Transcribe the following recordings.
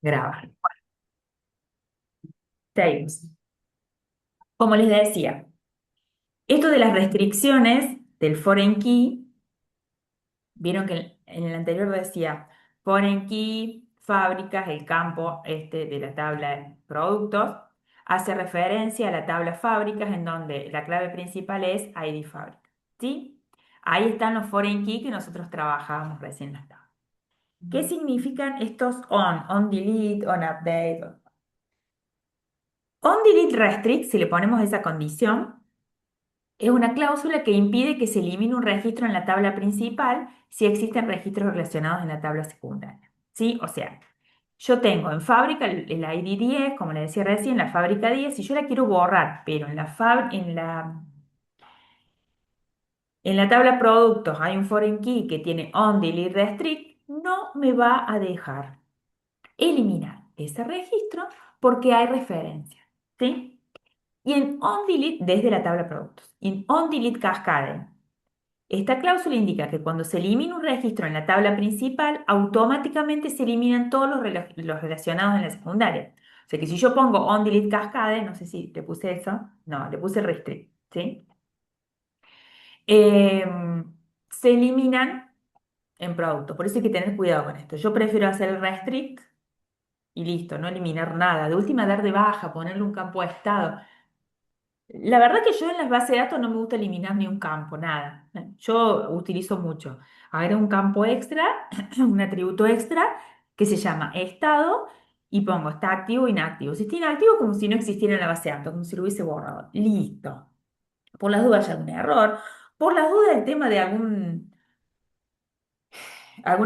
Grabar. Seguimos. Como les decía, esto de las restricciones del foreign key, vieron que en el anterior decía foreign key, fábricas, el campo este de la tabla de productos, hace referencia a la tabla fábricas en donde la clave principal es ID fábrica. ¿Sí? Ahí están los foreign key que nosotros trabajábamos recién en la tabla. ¿Qué significan estos on delete, on update? On delete restrict, si le ponemos esa condición, es una cláusula que impide que se elimine un registro en la tabla principal si existen registros relacionados en la tabla secundaria. ¿Sí? O sea, yo tengo en fábrica el ID 10, como le decía recién, la fábrica 10, y yo la quiero borrar, pero en la tabla productos hay un foreign key que tiene on delete restrict, no me va a dejar eliminar ese registro porque hay referencia. ¿Sí? Y en onDelete, desde la tabla productos, y en onDelete cascade, esta cláusula indica que cuando se elimina un registro en la tabla principal, automáticamente se eliminan todos los relacionados en la secundaria. O sea que si yo pongo onDelete cascade, no sé si le puse eso, no, le puse restrict, ¿sí? Se eliminan en producto, por eso hay que tener cuidado con esto. Yo prefiero hacer el restrict y listo, no eliminar nada. De última, dar de baja, ponerle un campo de estado. La verdad que yo en las bases de datos no me gusta eliminar ni un campo, nada. Yo utilizo mucho. Agrego un campo extra, un atributo extra que se llama estado y pongo está activo o inactivo. Si está inactivo, como si no existiera en la base de datos, como si lo hubiese borrado. Listo. Por las dudas hay algún error. Por las dudas el tema de algún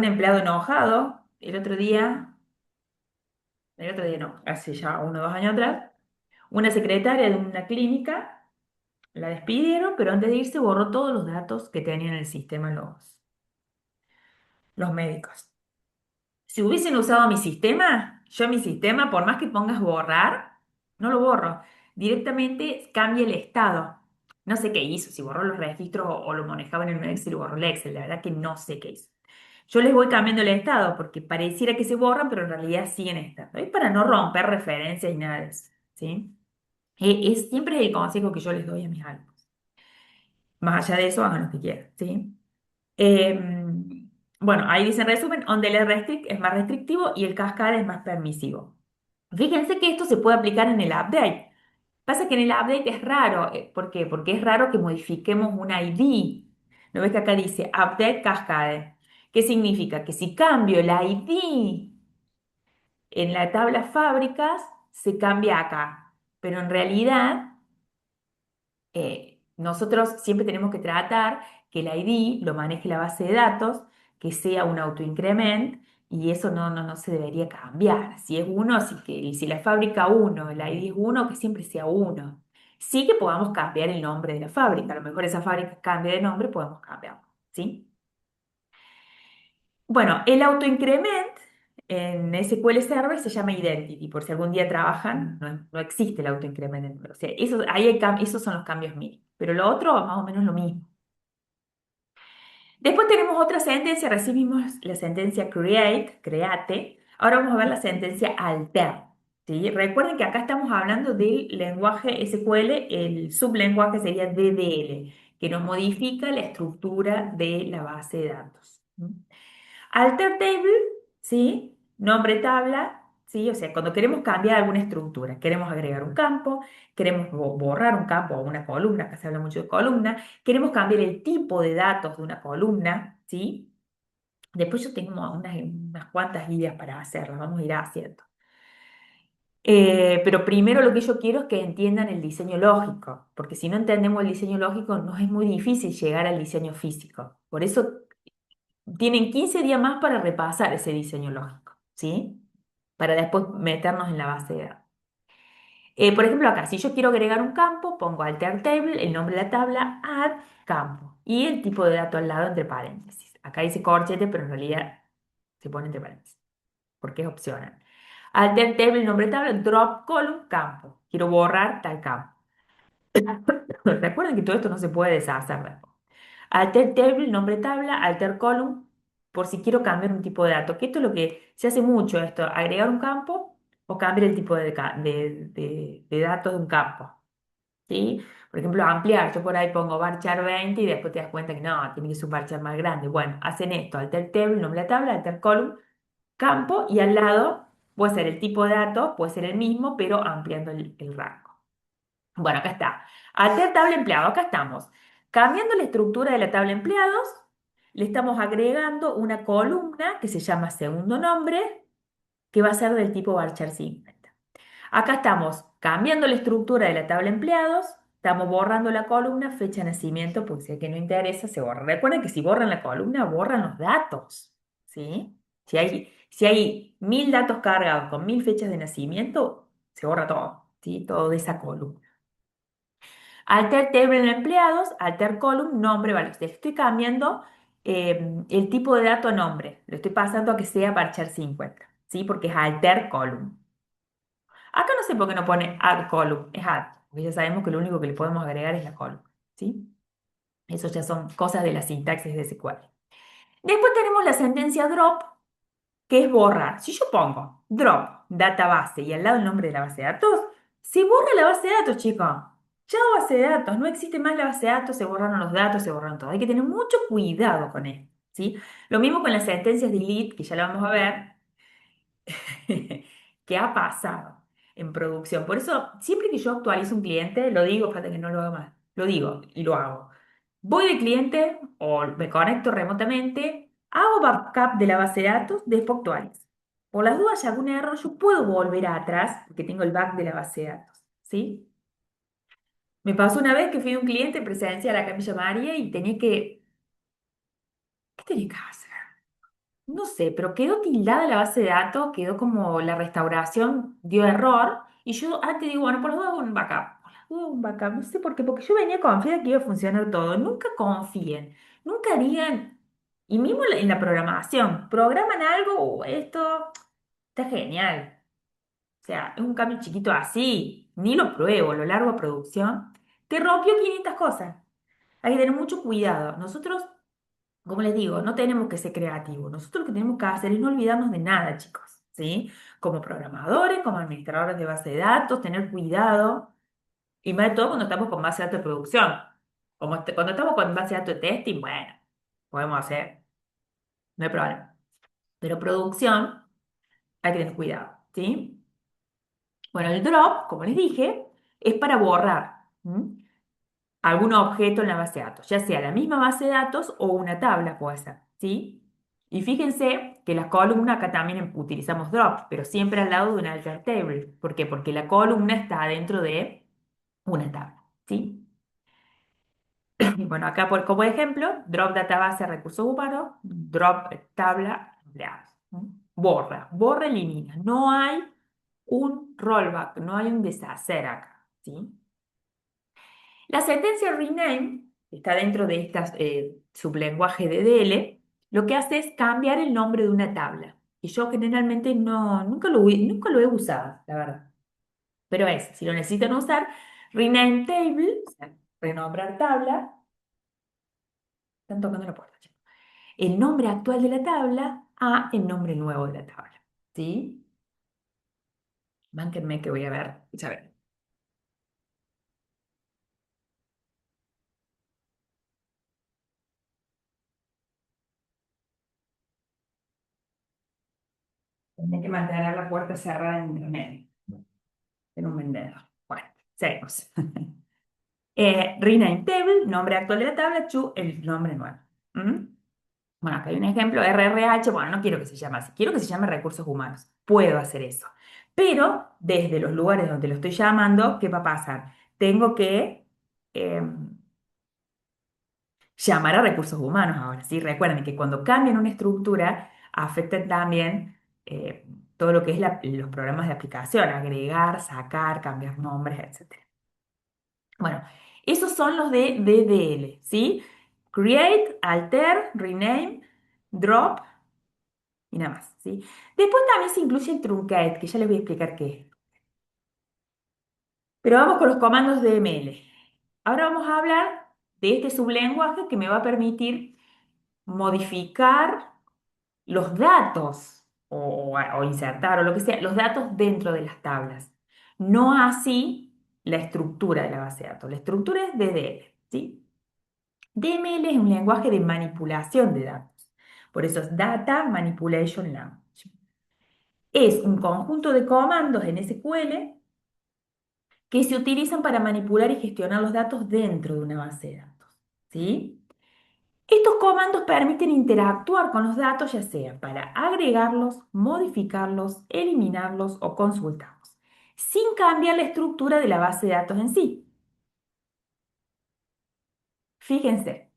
empleado enojado. El otro día no, hace ya 1 o 2 años atrás, una secretaria de una clínica. La despidieron, pero antes de irse borró todos los datos que tenían en el sistema los médicos. Si hubiesen usado mi sistema, yo mi sistema, por más que pongas borrar, no lo borro. Directamente cambia el estado. No sé qué hizo, si borró los registros o lo manejaba en el Excel y borró el Excel. La verdad que no sé qué hizo. Yo les voy cambiando el estado porque pareciera que se borran, pero en realidad siguen estando. Es para no romper referencias y nada de eso, ¿sí? Siempre es el consejo que yo les doy a mis alumnos. Más allá de eso, hagan lo que quieran, ¿sí? Bueno, ahí dice en resumen, OnDelete Restrict es más restrictivo y el Cascade es más permisivo. Fíjense que esto se puede aplicar en el update. Pasa que en el update es raro. ¿Por qué? Porque es raro que modifiquemos un ID. ¿No ves que acá dice Update Cascade? ¿Qué significa? Que si cambio el ID en la tabla fábricas, se cambia acá. Pero en realidad nosotros siempre tenemos que tratar que el ID lo maneje la base de datos, que sea un autoincrement, y eso no se debería cambiar. Si es uno, si la fábrica uno, el ID es uno, que siempre sea uno. Sí que podamos cambiar el nombre de la fábrica. A lo mejor esa fábrica cambia de nombre, podemos cambiarlo. ¿Sí? Bueno, el autoincrement en SQL Server se llama identity, por si algún día trabajan, no existe el autoincrement en número. O sea, esos son los cambios mínimos, pero lo otro más o menos lo mismo. Después tenemos otra sentencia, recibimos la sentencia create, ahora vamos a ver la sentencia alter. ¿Sí? Recuerden que acá estamos hablando del lenguaje SQL, el sublenguaje sería DDL, que nos modifica la estructura de la base de datos. ¿Mm? Alter table, ¿sí? Nombre tabla, ¿sí? O sea, cuando queremos cambiar alguna estructura, queremos agregar un campo, queremos borrar un campo o una columna, acá se habla mucho de columna, queremos cambiar el tipo de datos de una columna, ¿sí? Después yo tengo unas cuantas ideas para hacerlas, vamos a ir haciendo. Pero primero lo que yo quiero es que entiendan el diseño lógico, porque si no entendemos el diseño lógico, nos es muy difícil llegar al diseño físico. Por eso tienen 15 días más para repasar ese diseño lógico, ¿sí? Para después meternos en la base de datos. Por ejemplo, acá, si yo quiero agregar un campo, pongo alter table, el nombre de la tabla, add campo y el tipo de dato al lado entre paréntesis. Acá dice corchete, pero en realidad se pone entre paréntesis, porque es opcional. Alter table, nombre de tabla, drop column, campo. Quiero borrar tal campo. Recuerden que todo esto no se puede deshacer después. Alter table, nombre de tabla, alter column, por si quiero cambiar un tipo de dato, que esto es lo que se hace mucho, esto, agregar un campo o cambiar el tipo de datos de un campo, ¿sí? Por ejemplo, ampliar, yo por ahí pongo varchar 20 y después te das cuenta que no, tiene que ser un varchar más grande. Bueno, hacen esto, alter table, nombre de la tabla, alter column, campo y al lado puede ser el tipo de datos, puede ser el mismo, pero ampliando el rango. Bueno, acá está. Alter tabla empleado, acá estamos. Cambiando la estructura de la tabla empleados, le estamos agregando una columna que se llama segundo nombre, que va a ser del tipo varchar 50. Acá estamos cambiando la estructura de la tabla empleados, estamos borrando la columna fecha de nacimiento, porque si es que no interesa, se borra. Recuerden que si borran la columna, borran los datos, ¿sí? Si hay 1000 datos cargados con 1000 fechas de nacimiento, se borra todo, ¿sí? Todo de esa columna. Alter table en empleados, alter column, nombre, vale. Estoy cambiando el tipo de dato a nombre. Lo estoy pasando a que sea varchar 50, ¿sí? Porque es alter column. Acá no sé por qué no pone add column, es add, porque ya sabemos que lo único que le podemos agregar es la column, ¿sí? Eso ya son cosas de la sintaxis de SQL. Después tenemos la sentencia drop, que es borrar. Si yo pongo drop, database y al lado el nombre de la base de datos, se borra la base de datos, chicos. Chao base de datos, no existe más la base de datos, se borraron los datos, se borraron todo. Hay que tener mucho cuidado con esto, ¿sí? Lo mismo con las sentencias delete, que ya la vamos a ver, ¿qué ha pasado en producción? Por eso, siempre que yo actualizo un cliente, lo digo, falta que no lo haga más, lo digo y lo hago. Voy de cliente o me conecto remotamente, hago backup de la base de datos, después actualizo. Por las dudas, si hay algún error, yo puedo volver atrás, porque tengo el back de la base de datos, ¿sí? Me pasó una vez que fui a un cliente presencial acá en Villa María y tenía que... ¿Qué tenía que hacer? No sé, pero quedó tildada la base de datos, quedó como la restauración dio error. Y yo antes digo, bueno, por las dudas hago un backup. Por las dudas hago un backup, no sé por qué, porque yo venía confiada que iba a funcionar todo. Nunca confíen, nunca digan, y mismo en la programación, programan algo, esto está genial. O sea, es un cambio chiquito así, ni lo pruebo, lo largo a producción. Te rompió 500 cosas. Hay que tener mucho cuidado. Nosotros como les digo, no tenemos que ser creativos. Nosotros lo que tenemos que hacer es no olvidarnos de nada, chicos, ¿sí? Como programadores, como administradores de base de datos, tener cuidado. Y más de todo cuando estamos con base de datos de producción. Cuando estamos con base de datos de testing, bueno, podemos hacer, no hay problema. Pero producción, hay que tener cuidado, ¿sí? Bueno, el drop, como les dije, es para borrar. Algún objeto en la base de datos, ya sea la misma base de datos o una tabla puede ser, ¿sí? Y fíjense que la columna acá también utilizamos drop, pero siempre al lado de una alter table. ¿Por qué? Porque la columna está dentro de una tabla, ¿sí? Bueno, acá como ejemplo, drop database recursos humanos, drop tabla empleados. Borra, elimina. No hay un rollback, no hay un deshacer acá, ¿sí? La sentencia rename, que está dentro de estas sublenguaje de DL, lo que hace es cambiar el nombre de una tabla. Y yo generalmente no, nunca lo he usado, la verdad. Pero si lo necesitan usar, rename table, o sea, renombrar tabla, están tocando la puerta, chicos. El nombre actual de la tabla a el nombre nuevo de la tabla. ¿Sí? Bánquenme que voy a ver. A ver. Tienen que mantener la puerta cerrada en el medio, en un vendedor. Bueno, seguimos. Rename table, nombre actual de la tabla, to el nombre nuevo. ¿Mm? Bueno, acá hay un ejemplo, RRH, bueno, no quiero que se llame así, quiero que se llame recursos humanos. Puedo hacer eso. Pero desde los lugares donde lo estoy llamando, ¿qué va a pasar? Tengo que eh, llamar a recursos humanos ahora, ¿sí? Recuerden que cuando cambian una estructura, afectan también todo lo que es los programas de aplicación, agregar, sacar, cambiar nombres, etc. Bueno, esos son los de DDL, ¿sí? Create, alter, rename, drop y nada más, ¿sí? Después también se incluye el truncate, que ya les voy a explicar qué es. Pero vamos con los comandos de ML. Ahora vamos a hablar de este sublenguaje que me va a permitir modificar. los datos o insertar o lo que sea, los datos dentro de las tablas. No así la estructura de la base de datos. La estructura es DDL, ¿sí? DML es un lenguaje de manipulación de datos. Por eso es Data Manipulation Language. Es un conjunto de comandos en SQL que se utilizan para manipular y gestionar los datos dentro de una base de datos, ¿sí? Estos comandos permiten interactuar con los datos, ya sea para agregarlos, modificarlos, eliminarlos o consultarlos, sin cambiar la estructura de la base de datos en sí. Fíjense,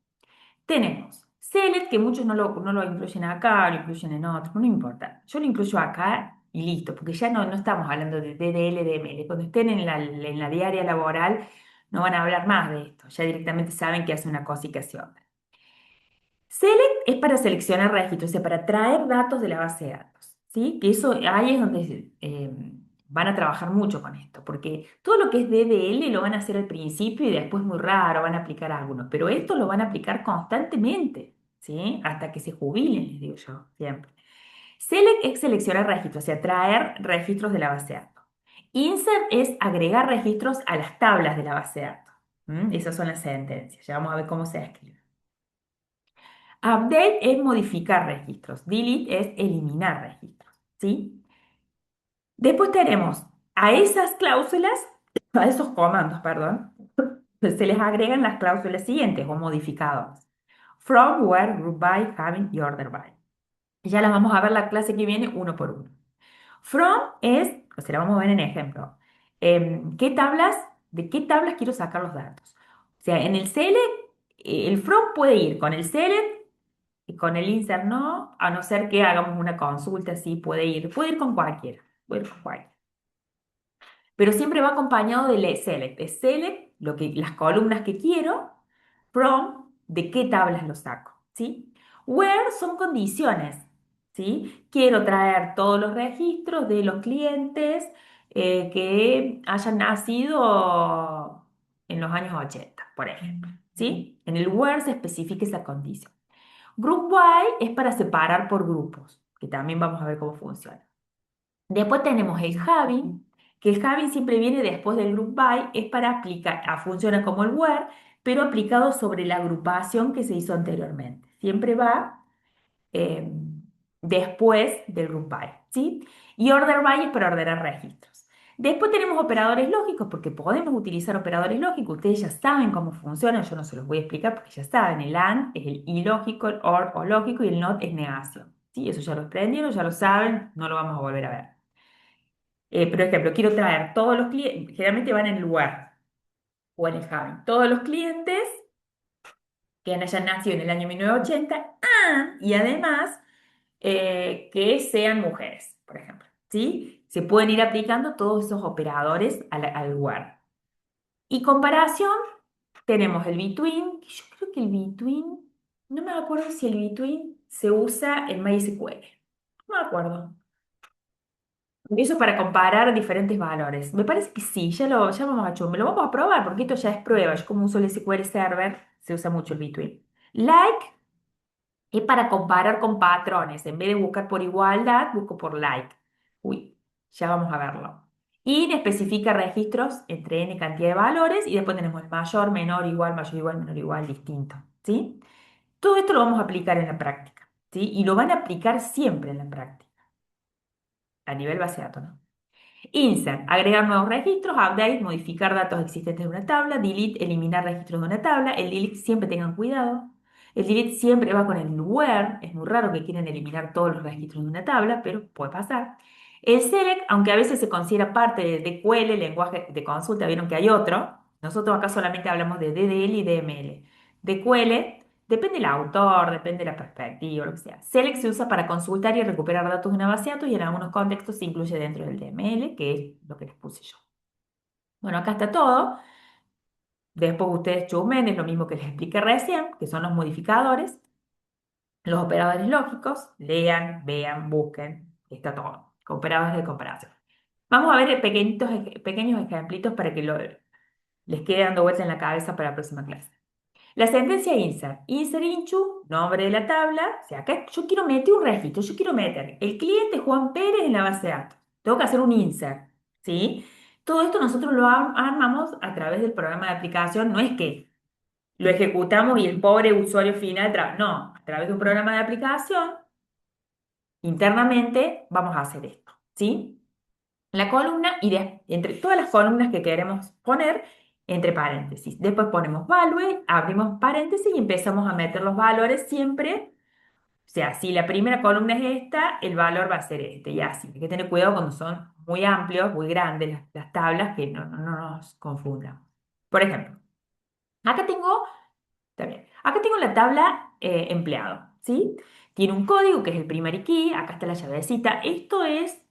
tenemos select, que muchos no lo incluyen acá, lo incluyen en otros, no importa. Yo lo incluyo acá y listo, porque ya no estamos hablando de DDL, DML. Cuando estén en la diaria laboral, no van a hablar más de esto. Ya directamente saben que hace una cosa y que hace otra. Select es para seleccionar registros, o sea, para traer datos de la base de datos, ¿sí? Que eso ahí es donde van a trabajar mucho con esto, porque todo lo que es DDL lo van a hacer al principio y después muy raro, van a aplicar algunos, pero esto lo van a aplicar constantemente, ¿sí? Hasta que se jubilen, les digo yo, siempre. Select es seleccionar registros, o sea, traer registros de la base de datos. Insert es agregar registros a las tablas de la base de datos. Esas son las sentencias, ya vamos a ver cómo se escribe. Update es modificar registros. Delete es eliminar registros. ¿Sí? Después tenemos a esas cláusulas, a esos comandos, perdón, se les agregan las cláusulas siguientes o modificadoras. From, where, group by, having y order by. Ya las vamos a ver la clase que viene uno por uno. From es, o sea, la vamos a ver en ejemplo. ¿De qué tablas quiero sacar los datos? O sea, en el select, el from puede ir con el select y con el insert no, a no ser que hagamos una consulta, así puede ir con cualquiera, puede ir con cualquiera. Pero siempre va acompañado del select. Es select, las columnas que quiero, from, de qué tablas lo saco, ¿sí? Where son condiciones, ¿sí? Quiero traer todos los registros de los clientes que hayan nacido en los años 80, por ejemplo, ¿sí? En el where se especifica esa condición. Group by es para separar por grupos, que también vamos a ver cómo funciona. Después tenemos el having, que el having siempre viene después del group by, es para aplicar, funciona como el where, pero aplicado sobre la agrupación que se hizo anteriormente. Siempre va eh, después del group by, ¿sí? Y order by es para ordenar registros. Después tenemos operadores lógicos, porque podemos utilizar operadores lógicos. Ustedes ya saben cómo funcionan, yo no se los voy a explicar porque ya saben. El AND es el ilógico, el OR o lógico y el NOT es negación. ¿Sí? Eso ya lo aprendieron, ya lo saben, no lo vamos a volver a ver. Por ejemplo, quiero traer todos los clientes, generalmente van en el where o en el having, todos los clientes que hayan nacido en el año 1980 y además que sean mujeres, por ejemplo, ¿sí? Se pueden ir aplicando todos esos operadores al where. Y comparación, tenemos el between, que yo creo que el between, no me acuerdo si el between se usa en MySQL, no me acuerdo. Eso es para comparar diferentes valores. Me parece que sí, ya vamos a lo vamos a probar porque esto ya es prueba. Yo como uso el SQL Server, se usa mucho el between. Like es para comparar con patrones. En vez de buscar por igualdad, busco por like. Uy, ya vamos a verlo. Y especifica registros entre n cantidad de valores y después tenemos el mayor, igual, menor, igual, distinto. ¿Sí? Todo esto lo vamos a aplicar en la práctica. ¿Sí? Y lo van a aplicar siempre en la práctica, a nivel base de datos, ¿no? Insert, agregar nuevos registros, update, modificar datos existentes de una tabla, delete, eliminar registros de una tabla. El delete siempre tengan cuidado. El delete siempre va con el where. Es muy raro que quieran eliminar todos los registros de una tabla, pero puede pasar. El select, aunque a veces se considera parte de DQL, lenguaje de consulta, vieron que hay otro. Nosotros acá solamente hablamos de DDL y DML. DQL depende del autor, depende de la perspectiva, lo que sea. Select se usa para consultar y recuperar datos de una base de datos y en algunos contextos se incluye dentro del DML, que es lo que les puse yo. Bueno, acá está todo. Después ustedes chumen, es lo mismo que les expliqué recién, que son los modificadores, los operadores lógicos, lean, vean, busquen, está todo. Operadores de comparación. Vamos a ver pequeños ejemplitos para que les quede dando vuelta en la cabeza para la próxima clase. La sentencia insert, insert into, nombre de la tabla, o sea, acá yo quiero meter un registro, yo quiero meter el cliente Juan Pérez en la base de datos. Tengo que hacer un insert, ¿sí? Todo esto nosotros lo armamos a través del programa de aplicación, no es que lo ejecutamos y el pobre usuario final, no, a través de un programa de aplicación, internamente vamos a hacer esto, ¿sí? La columna y entre todas las columnas que queremos poner, entre paréntesis. Después ponemos value, abrimos paréntesis y empezamos a meter los valores siempre. O sea, si la primera columna es esta, el valor va a ser este y así. Hay que tener cuidado cuando son muy amplios, muy grandes las tablas, que no nos confundamos. Por ejemplo, acá tengo, también, acá tengo la tabla empleado, ¿sí? Tiene un código que es el primary key, acá está la llavecita. Esto es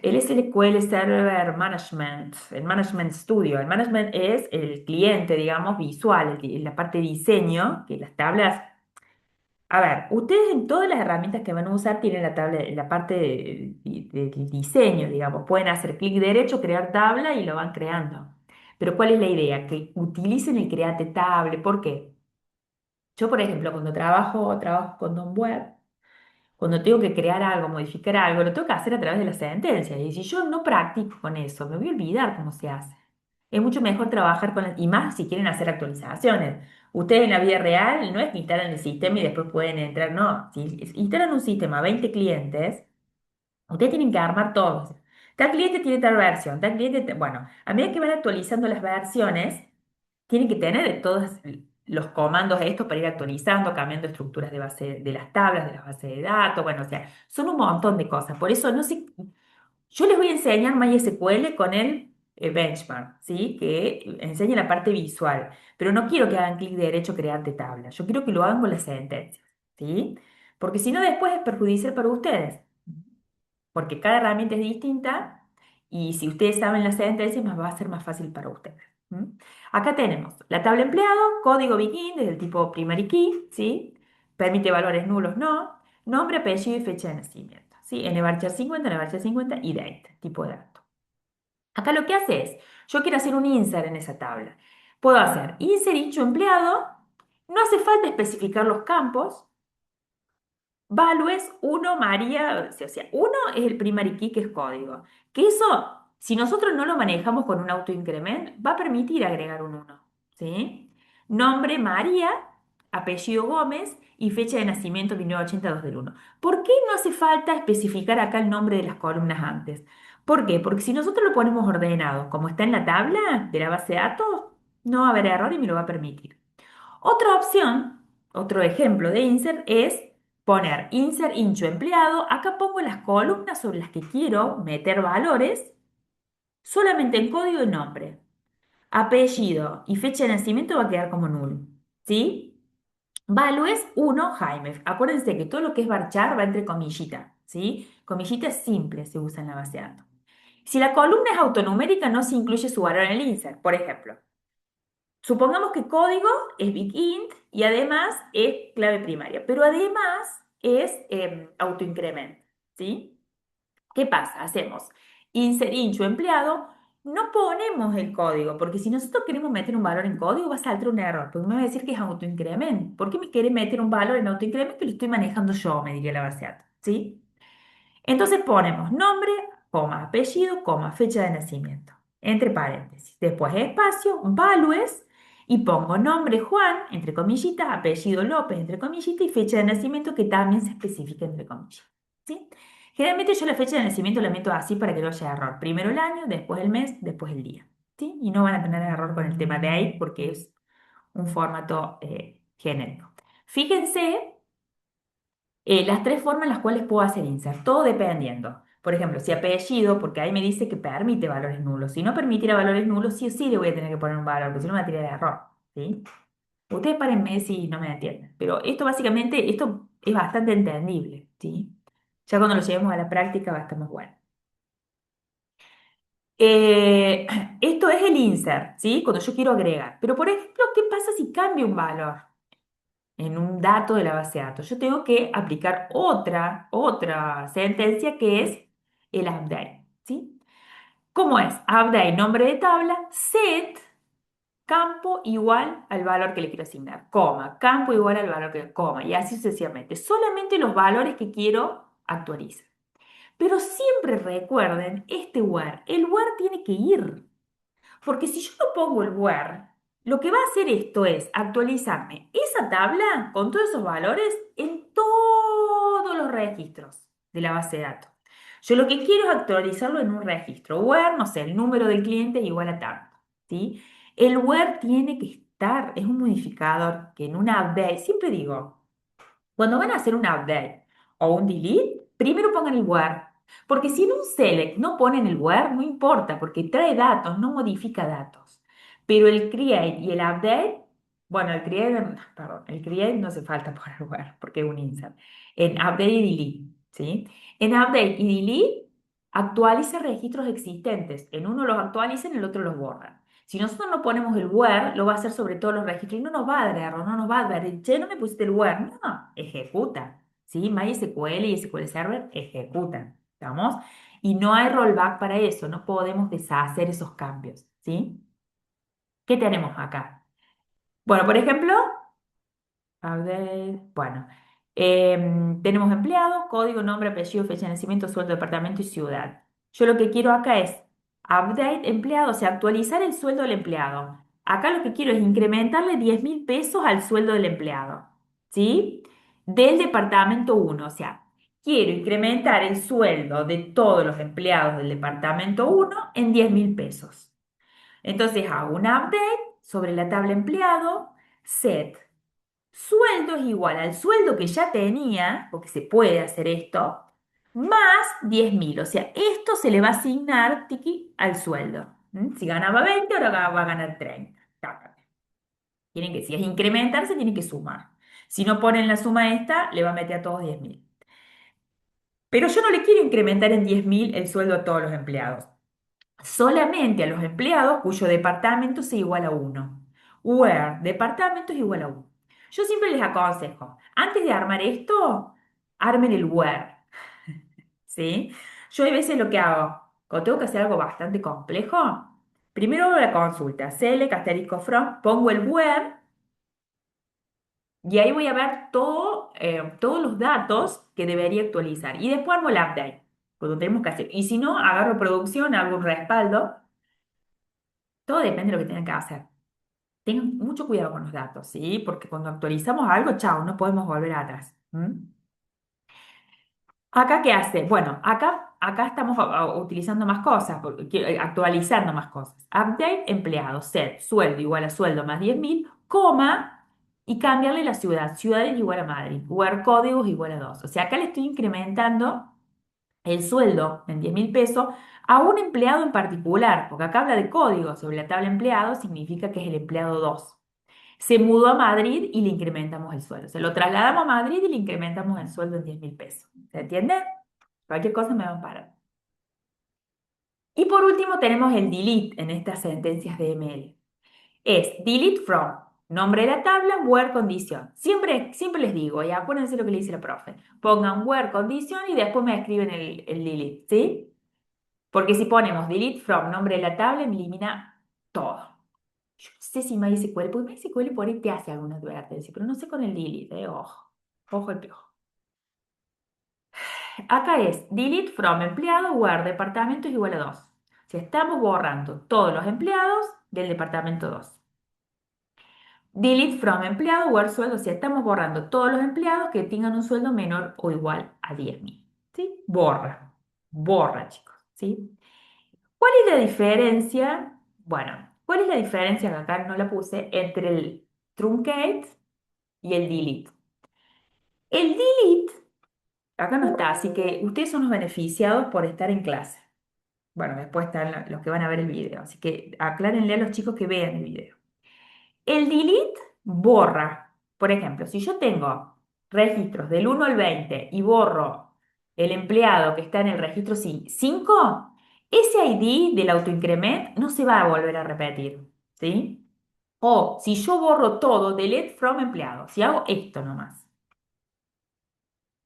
el SQL Server Management, el Management Studio. El Management es el cliente, digamos, visual, la parte de diseño, que las tablas. A ver, ustedes en todas las herramientas que van a usar tienen la tabla, la parte del diseño, digamos. Pueden hacer clic derecho, crear tabla y lo van creando. Pero ¿cuál es la idea? Que utilicen el Create Table. ¿Por qué? Yo, por ejemplo, cuando trabajo con Don Web, cuando tengo que crear algo, modificar algo, lo tengo que hacer a través de las sentencias. Y si yo no practico con eso, me voy a olvidar cómo se hace. Es mucho mejor trabajar con y más si quieren hacer actualizaciones. Ustedes en la vida real no es que instalan el sistema y después pueden entrar, no. Si instalan un sistema a 20 clientes, ustedes tienen que armar todos. Tal cliente tiene tal versión, tal cliente, bueno, a medida que van actualizando las versiones, tienen que tener todos los comandos estos para ir actualizando, cambiando estructuras de base de las tablas, de las bases de datos, bueno, o sea, son un montón de cosas. Por eso no sé, yo les voy a enseñar MySQL con el benchmark, ¿sí? Que enseña la parte visual, pero no quiero que hagan clic derecho crear de tabla, yo quiero que lo hagan con las sentencias, ¿sí? Porque si no después es perjudicial para ustedes porque cada herramienta es distinta y si ustedes saben las sentencias, va a ser más fácil para ustedes. ¿Mm? Acá tenemos la tabla empleado, código begin desde el tipo primary key, ¿sí? Permite valores nulos, no, nombre, apellido y fecha de nacimiento, ¿sí? NVARCHAR 50, NVARCHAR 50 y date, tipo de dato. Acá lo que hace es, yo quiero hacer un insert en esa tabla. Puedo hacer insert dicho empleado, no hace falta especificar los campos, Values, uno, María, o sea, uno es el primary key que es código. Que eso, si nosotros no lo manejamos con un autoincrement, va a permitir agregar un uno, ¿sí? Nombre María, apellido Gómez y fecha de nacimiento 1982 del uno. ¿Por qué no hace falta especificar acá el nombre de las columnas antes? ¿Por qué? Porque si nosotros lo ponemos ordenado, como está en la tabla de la base de datos, no va a haber error y me lo va a permitir. Otra opción, otro ejemplo de insert es poner insert into empleado. Acá pongo las columnas sobre las que quiero meter valores solamente en código y nombre. Apellido y fecha de nacimiento va a quedar como null. ¿Sí? Values uno Jaime. Acuérdense que todo lo que es varchar va entre comillita. ¿Sí? Comillita simple se usa en la base de datos. Si la columna es autonumérica, no se incluye su valor en el insert. Por ejemplo, supongamos que código es big int y además es clave primaria, pero además es autoincrement, ¿sí? ¿Qué pasa? Hacemos insert into empleado, no ponemos el código, porque si nosotros queremos meter un valor en código va a saltar un error, porque me va a decir que es autoincrement. ¿Por qué me quiere meter un valor en autoincrement que lo estoy manejando yo, me diría la base de datos, ¿sí? Entonces ponemos nombre, coma, apellido, coma, fecha de nacimiento, entre paréntesis. Después espacio, values, y pongo nombre Juan, entre comillitas, apellido López, entre comillitas, y fecha de nacimiento que también se especifica entre comillas. ¿Sí? Generalmente yo la fecha de nacimiento la meto así para que no haya error. Primero el año, después el mes, después el día. ¿Sí? Y no van a tener error con el tema de ahí porque es un formato genérico. Fíjense las tres formas en las cuales puedo hacer insert, todo dependiendo. Por ejemplo, si apellido, porque ahí me dice que permite valores nulos. Si no permitiera valores nulos, sí o sí le voy a tener que poner un valor, porque si no me va a tirar de error. ¿Sí? Ustedes párenme si no me entienden. Pero esto básicamente, esto es bastante entendible. ¿Sí? Ya cuando lo llevemos a la práctica va a estar más bueno. Eh, esto es el insert, ¿sí? Cuando yo quiero agregar. Pero, por ejemplo, ¿qué pasa si cambio un valor en un dato de la base de datos? Yo tengo que aplicar otra sentencia que es el update, ¿sí? ¿Cómo es? Update, nombre de tabla, set, campo igual al valor que le quiero asignar, coma, campo igual al valor que, coma, y así sucesivamente. Solamente los valores que quiero actualizar. Pero siempre recuerden este where. El where tiene que ir. Porque si yo no pongo el where, lo que va a hacer esto es actualizarme esa tabla con todos esos valores en todos los registros de la base de datos. Yo lo que quiero es actualizarlo en un registro. Where, no sé, el número del cliente es igual a tanto, ¿sí? El where tiene que estar, es un modificador que en una update, siempre digo, cuando van a hacer un update o un delete, primero pongan el where. Porque si en un select no ponen el where, no importa, porque trae datos, no modifica datos. Pero el create y el update, bueno, el create no hace falta poner where, porque es un insert. En update y delete, ¿sí? En update y delete, actualiza registros existentes. En uno los actualiza, en el otro los borra. Si nosotros no ponemos el where, lo va a hacer sobre todos los registros y no nos va a dar error, no nos va a dar, che, no me pusiste el where. No, ejecuta. ¿Sí? MySQL y SQL Server ejecutan. ¿Estamos? Y no hay rollback para eso, no podemos deshacer esos cambios. ¿Sí? ¿Qué tenemos acá? Bueno, por ejemplo, bueno, tenemos empleado, código, nombre, apellido, fecha de nacimiento, sueldo, departamento y ciudad. Yo lo que quiero acá es update empleado, o sea, actualizar el sueldo del empleado. Acá lo que quiero es incrementarle 10.000 pesos al sueldo del empleado, ¿sí? Del departamento uno, o sea, quiero incrementar el sueldo de todos los empleados del departamento uno en 10.000 pesos. Entonces hago un update sobre la tabla empleado, set. Sueldo es igual al sueldo que ya tenía, porque se puede hacer esto, más 10.000. O sea, esto se le va a asignar, tiki, al sueldo. ¿Mm? Si ganaba 20, ahora va a ganar 30. Taca. Tienen que, si es incrementar, se tiene que sumar. Si no ponen la suma esta, le va a meter a todos 10.000. Pero yo no le quiero incrementar en 10.000 el sueldo a todos los empleados. Solamente a los empleados cuyo departamento sea igual a uno. Where departamento es igual a uno. Yo siempre les aconsejo, antes de armar esto, armen el where, ¿sí? Yo a veces lo que hago, cuando tengo que hacer algo bastante complejo, primero hago la consulta, select, asterisco from, pongo el where y ahí voy a ver todos los datos que debería actualizar. Y después armo el update, cuando tenemos que hacer. Y si no, agarro producción, hago un respaldo. Todo depende de lo que tengan que hacer. Tengan mucho cuidado con los datos, ¿sí? Porque cuando actualizamos algo, chao, no podemos volver atrás. ¿Mm? ¿Acá qué hace? Bueno, acá estamos utilizando más cosas, actualizando más cosas. Update, empleado, set, sueldo igual a sueldo más 10.000, coma, y cambiarle la ciudad. Ciudad es igual a Madrid. Where código es igual a 2. O sea, acá le estoy incrementando el sueldo en 10.000 pesos a un empleado en particular, porque acá habla de código sobre la tabla empleado, significa que es el empleado 2. Se mudó a Madrid y le incrementamos el sueldo. Se lo trasladamos a Madrid y le incrementamos el sueldo en 10.000 pesos. ¿Se entiende? Cualquier cosa me van a parar. Y por último tenemos el delete en estas sentencias de ML. Es delete from, nombre de la tabla, where condición. Siempre les digo, y acuérdense lo que le dice la profe, pongan where condición y después me escriben el delete, ¿sí? Porque si ponemos delete from, nombre de la tabla, me elimina todo. Yo no sé si MySQL, porque MySQL por ahí te hace alguna advertencia, pero no sé con el delete, ojo, ojo el piojo. Acá es delete from empleado, where departamento es igual a 2. Si estamos borrando todos los empleados del departamento 2. Delete from empleado, where sueldo, si estamos borrando todos los empleados que tengan un sueldo menor o igual a 10.000. ¿Sí? Borra, borra, chicos, ¿sí? ¿Cuál es la diferencia? Bueno, ¿cuál es la diferencia, que acá no la puse, entre el truncate y el delete? El delete, acá no está, así que ustedes son los beneficiados por estar en clase. Bueno, después están los que van a ver el video, así que aclárenle a los chicos que vean el video. El delete borra, por ejemplo, si yo tengo registros del 1 al 20 y borro el empleado que está en el registro 5, ese ID del autoincrement no se va a volver a repetir, ¿sí? O si yo borro todo, delete from empleado, si hago esto nomás,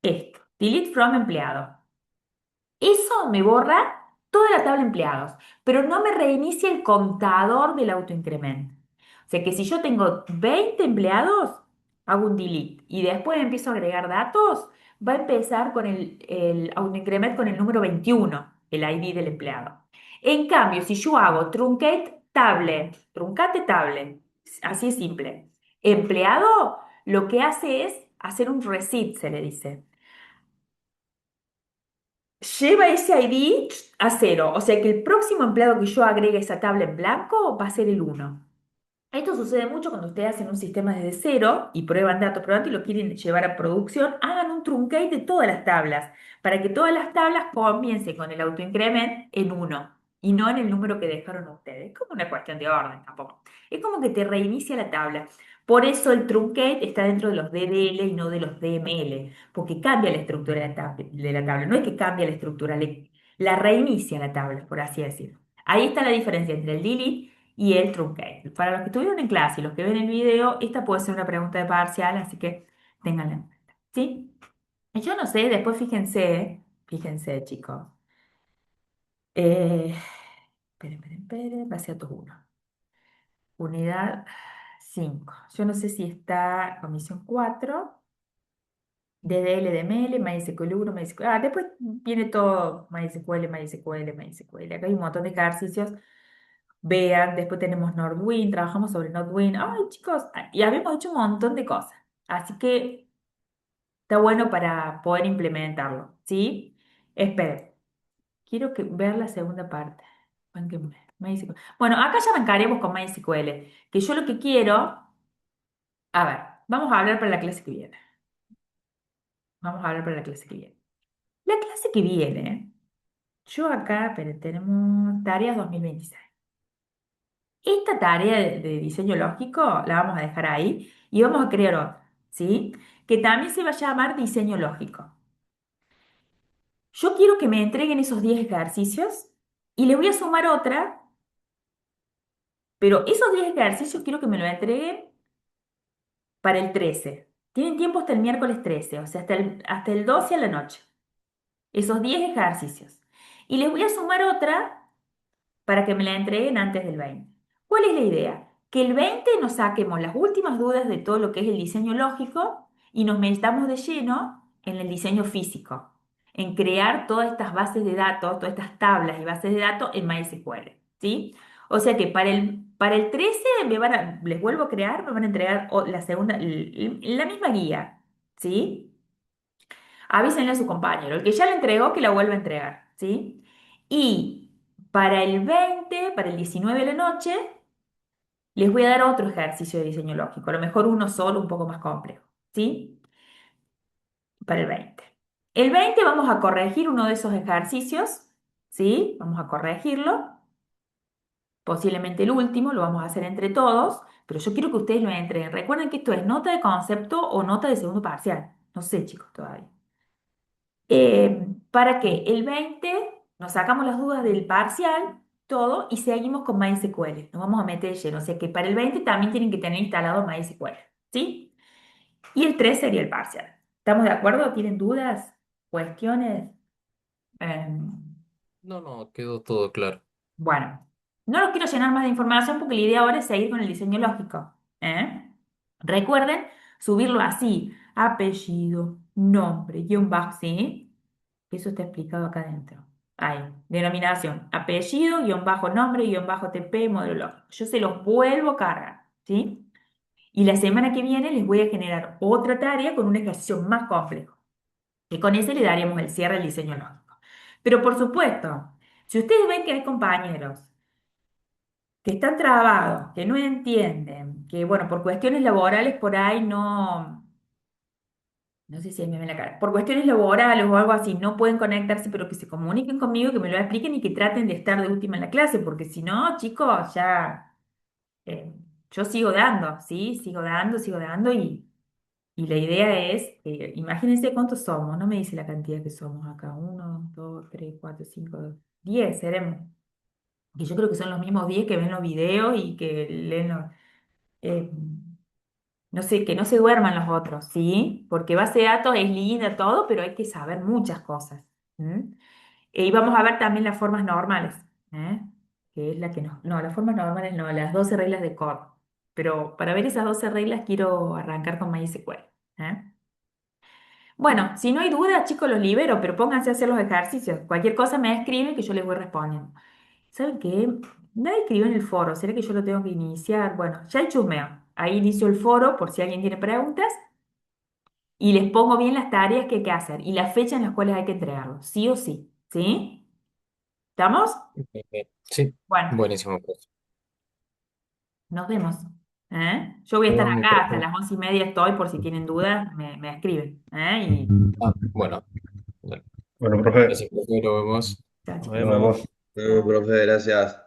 esto, delete from empleado, eso me borra toda la tabla de empleados, pero no me reinicia el contador del autoincrement. O sea que si yo tengo 20 empleados, hago un delete y después empiezo a agregar datos, va a empezar con el autoincrement con el número 21, el ID del empleado. En cambio, si yo hago truncate table, así es simple. Empleado lo que hace es hacer un reset, se le dice. Lleva ese ID a cero, o sea que el próximo empleado que yo agregue a esa tabla en blanco va a ser el uno. Esto sucede mucho cuando ustedes hacen un sistema desde cero y prueban datos probantes y lo quieren llevar a producción. Hagan un truncate de todas las tablas para que todas las tablas comiencen con el autoincrement en uno y no en el número que dejaron ustedes. Es como una cuestión de orden tampoco. Es como que te reinicia la tabla. Por eso el truncate está dentro de los DDL y no de los DML, porque cambia la estructura de la tabla. No es que cambia la estructura, la reinicia la tabla, por así decirlo. Ahí está la diferencia entre el delete y el truncate. Para los que estuvieron en clase y los que ven el video, esta puede ser una pregunta de parcial, así que ténganla en cuenta. ¿Sí? Y yo no sé, después fíjense, chicos. Eh, esperen, vaciatos 1. Unidad 5. Yo no sé si está comisión 4, DDL, DML, MySQL 1, MySQL. Después viene todo MySQL, MySQL, MySQL. Acá hay un montón de ejercicios. Vean, después tenemos Nordwind, trabajamos sobre Nordwind. Ay, chicos, y habíamos hecho un montón de cosas. Así que está bueno para poder implementarlo, ¿sí? Esperen, quiero ver la segunda parte. MySQL. Bueno, acá ya arrancaremos con MySQL, que yo lo que quiero, a ver, vamos a hablar para la clase que viene. Vamos a hablar para la clase que viene. La clase que viene, yo acá, pero tenemos tareas 2026. Esta tarea de diseño lógico la vamos a dejar ahí y vamos a crear otra, ¿sí? Que también se va a llamar diseño lógico. Yo quiero que me entreguen esos 10 ejercicios y les voy a sumar otra, pero esos 10 ejercicios quiero que me lo entreguen para el 13. Tienen tiempo hasta el miércoles 13, o sea, hasta el 12 a la noche. Esos 10 ejercicios. Y les voy a sumar otra para que me la entreguen antes del 20. ¿Cuál es la idea? Que el 20 nos saquemos las últimas dudas de todo lo que es el diseño lógico y nos metamos de lleno en el diseño físico, en crear todas estas bases de datos, todas estas tablas y bases de datos en MySQL, ¿sí? O sea que para el 13 les vuelvo a crear, me van a entregar la segunda, la misma guía, ¿sí? Avísenle a su compañero, el que ya le entregó, que la vuelva a entregar, ¿sí? Y para el 20, para el 19 de la noche, les voy a dar otro ejercicio de diseño lógico, a lo mejor uno solo, un poco más complejo, ¿sí? Para el 20. El 20 vamos a corregir uno de esos ejercicios, ¿sí? Vamos a corregirlo, posiblemente el último, lo vamos a hacer entre todos, pero yo quiero que ustedes lo entreguen. Recuerden que esto es nota de concepto o nota de segundo parcial. No sé, chicos, todavía. ¿Para qué? El 20 nos sacamos las dudas del parcial, todo, y seguimos con MySQL. Nos vamos a meter de lleno. O sea que para el 20 también tienen que tener instalado MySQL, ¿sí? Y el 3 sería el parcial. ¿Estamos de acuerdo? ¿Tienen dudas? ¿Cuestiones? Em, No, no, quedó todo claro. bueno, no los quiero llenar más de información porque la idea ahora es seguir con el diseño lógico. ¿Eh? Recuerden subirlo así: apellido, nombre, guión bajo, ¿sí? Eso está explicado acá adentro. Ahí, denominación, apellido, guión bajo nombre, guión bajo TP, modelo lógico. Yo se los vuelvo a cargar, ¿sí? Y la semana que viene les voy a generar otra tarea con un ejercicio más complejo, que con ese le daríamos el cierre al diseño lógico. Pero por supuesto, si ustedes ven que hay compañeros que están trabados, que no entienden, que bueno, por cuestiones laborales por ahí no sé si ahí me ven la cara, por cuestiones laborales o algo así, no pueden conectarse, pero que se comuniquen conmigo, que me lo expliquen y que traten de estar de última en la clase, porque si no, chicos, ya eh, yo sigo dando, ¿sí? Sigo dando y la idea es, imagínense cuántos somos, no me dice la cantidad que somos acá: uno, dos, tres, cuatro, cinco, 10 seremos, que yo creo que son los mismos 10 que ven los videos y que leen los... eh, no sé, que no se duerman los otros, ¿sí? Porque base de datos es linda todo, pero hay que saber muchas cosas. ¿M? Y vamos a ver también las formas normales, ¿eh? Que es la que no, las formas normales no, las 12 reglas de Core. pero para ver esas 12 reglas quiero arrancar con MySQL. ¿Eh? Bueno, si no hay duda, chicos, los libero, pero pónganse a hacer los ejercicios. Cualquier cosa me escriben que yo les voy respondiendo. ¿Saben qué? Nadie escribió en el foro. ¿Será que yo lo tengo que iniciar? Bueno, ya hay chusmeo. Ahí inicio el foro por si alguien tiene preguntas y les pongo bien las tareas que hay que hacer y las fechas en las cuales hay que entregarlo. Sí o sí. ¿Sí? ¿Estamos? Sí, Bueno, buenísimo, profe. nos vemos. ¿Eh? Yo voy a estar No, mi acá hasta profe. las 11:30 estoy, por si tienen dudas, me escriben. ¿Eh? Y Ah, bueno, bueno. Bueno, profe, Gracias, profe, nos vemos. chao, nos chicos. vemos. Profe, gracias.